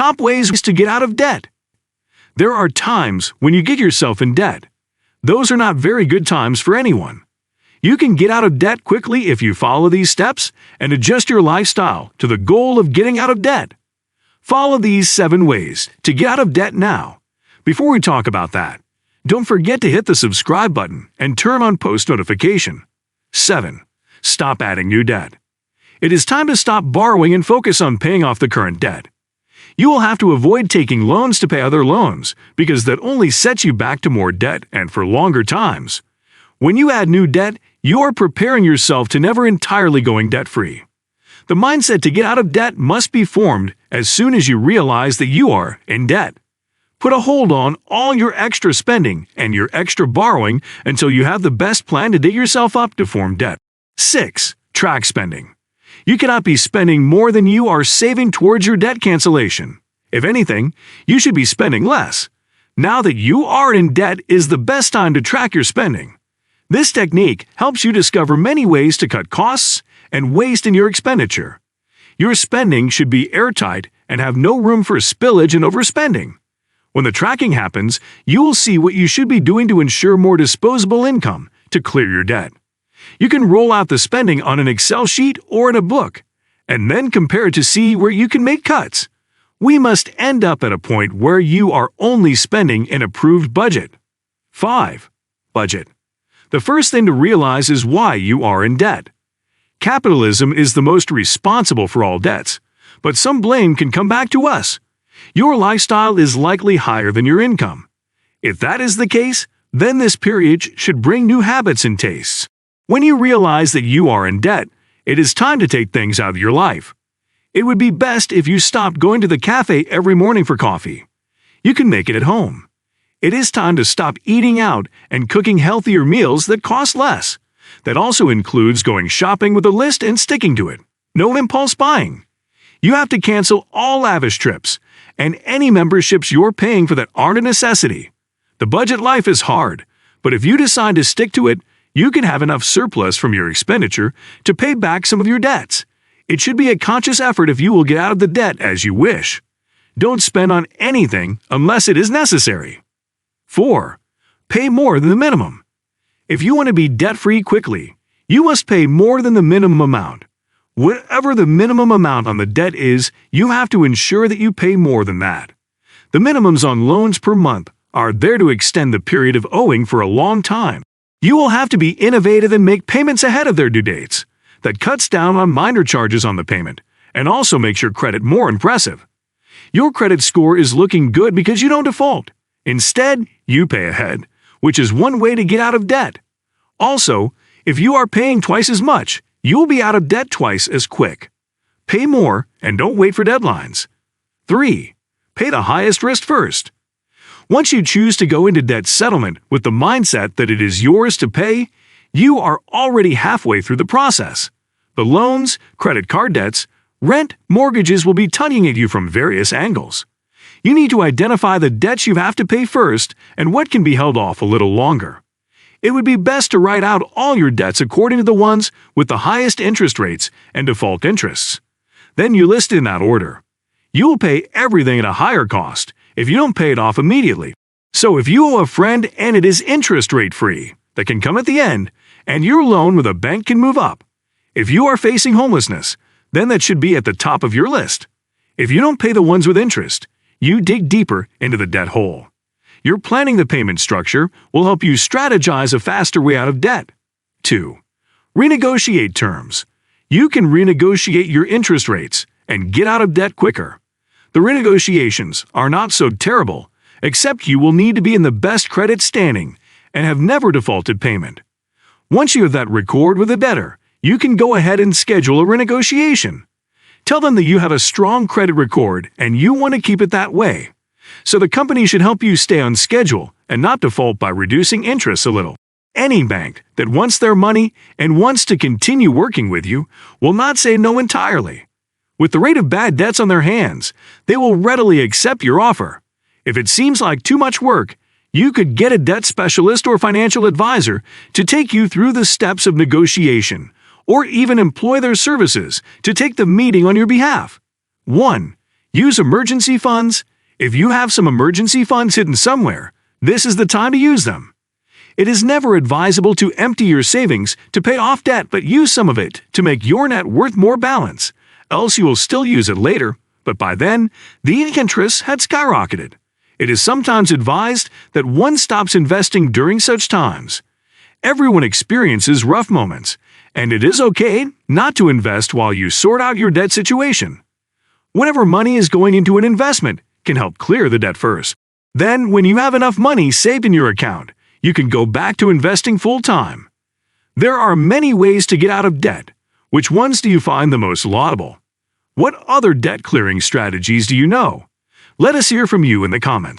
Top ways to get out of debt. There are times when you get yourself in debt. Those are not very good times for anyone. You can get out of debt quickly if you follow these steps and adjust your lifestyle to the goal of getting out of debt. Follow these 7 ways to get out of debt now. Before we talk about that, don't forget to hit the subscribe button and turn on post notification. 7. Stop adding new debt. It is time to stop borrowing and focus on paying off the current debt. You will have to avoid taking loans to pay other loans because that only sets you back to more debt and for longer times. When you add new debt, you are preparing yourself to never entirely going debt-free. The mindset to get out of debt must be formed as soon as you realize that you are in debt. Put a hold on all your extra spending and your extra borrowing until you have the best plan to dig yourself up to form debt. 6. Track spending. You cannot be spending more than you are saving towards your debt cancellation. If anything, you should be spending less. Now that you are in debt is the best time to track your spending. This technique helps you discover many ways to cut costs and waste in your expenditure. Your spending should be airtight and have no room for spillage and overspending. When the tracking happens, you will see what you should be doing to ensure more disposable income to clear your debt. You can roll out the spending on an Excel sheet or in a book, and then compare it to see where you can make cuts. We must end up at a point where you are only spending an approved budget. 5. Budget. The first thing to realize is why you are in debt. Capitalism is the most responsible for all debts, but some blame can come back to us. Your lifestyle is likely higher than your income. If that is the case, then this period should bring new habits and tastes. When you realize that you are in debt, it is time to take things out of your life. It would be best if you stopped going to the cafe every morning for coffee. You can make it at home. It is time to stop eating out and cooking healthier meals that cost less. That also includes going shopping with a list and sticking to it. No impulse buying. You have to cancel all lavish trips and any memberships you're paying for that aren't a necessity. The budget life is hard, but if you decide to stick to it, you can have enough surplus from your expenditure to pay back some of your debts. It should be a conscious effort if you will get out of the debt as you wish. Don't spend on anything unless it is necessary. 4. Pay more than the minimum. If you want to be debt-free quickly, you must pay more than the minimum amount. Whatever the minimum amount on the debt is, you have to ensure that you pay more than that. The minimums on loans per month are there to extend the period of owing for a long time. You will have to be innovative and make payments ahead of their due dates. That cuts down on minor charges on the payment and also makes your credit more impressive. Your credit score is looking good because you don't default. Instead, you pay ahead, which is one way to get out of debt. Also, if you are paying twice as much, you will be out of debt twice as quick. Pay more and don't wait for deadlines. 3. Pay the highest risk first. Once you choose to go into debt settlement with the mindset that it is yours to pay, you are already halfway through the process. The loans, credit card debts, rent, mortgages will be tugging at you from various angles. You need to identify the debts you have to pay first and what can be held off a little longer. It would be best to write out all your debts according to the ones with the highest interest rates and default interests. Then you list in that order. You will pay everything at a higher cost if you don't pay it off immediately. So if you owe a friend and it is interest rate free, that can come at the end, and your loan with a bank can move up. If you are facing homelessness, then that should be at the top of your list. If you don't pay the ones with interest, you dig deeper into the debt hole. Your planning the payment structure will help you strategize a faster way out of debt. 2. Renegotiate terms. You can renegotiate your interest rates and get out of debt quicker. The renegotiations are not so terrible, except you will need to be in the best credit standing and have never defaulted payment. Once you have that record with a debtor, you can go ahead and schedule a renegotiation. Tell them that you have a strong credit record and you want to keep it that way. So the company should help you stay on schedule and not default by reducing interest a little. Any bank that wants their money and wants to continue working with you will not say no entirely. With the rate of bad debts on their hands, they will readily accept your offer. If it seems like too much work, you could get a debt specialist or financial advisor to take you through the steps of negotiation, or even employ their services to take the meeting on your behalf. 1. Use emergency funds. If you have some emergency funds hidden somewhere, this is the time to use them. It is never advisable to empty your savings to pay off debt, but use some of it to make your net worth more balanced, else you will still use it later, but by then, the interest had skyrocketed. It is sometimes advised that one stops investing during such times. Everyone experiences rough moments, and it is okay not to invest while you sort out your debt situation. Whenever money is going into an investment, can help clear the debt first. Then, when you have enough money saved in your account, you can go back to investing full-time. There are many ways to get out of debt. Which ones do you find the most laudable? What other debt-clearing strategies do you know? Let us hear from you in the comments.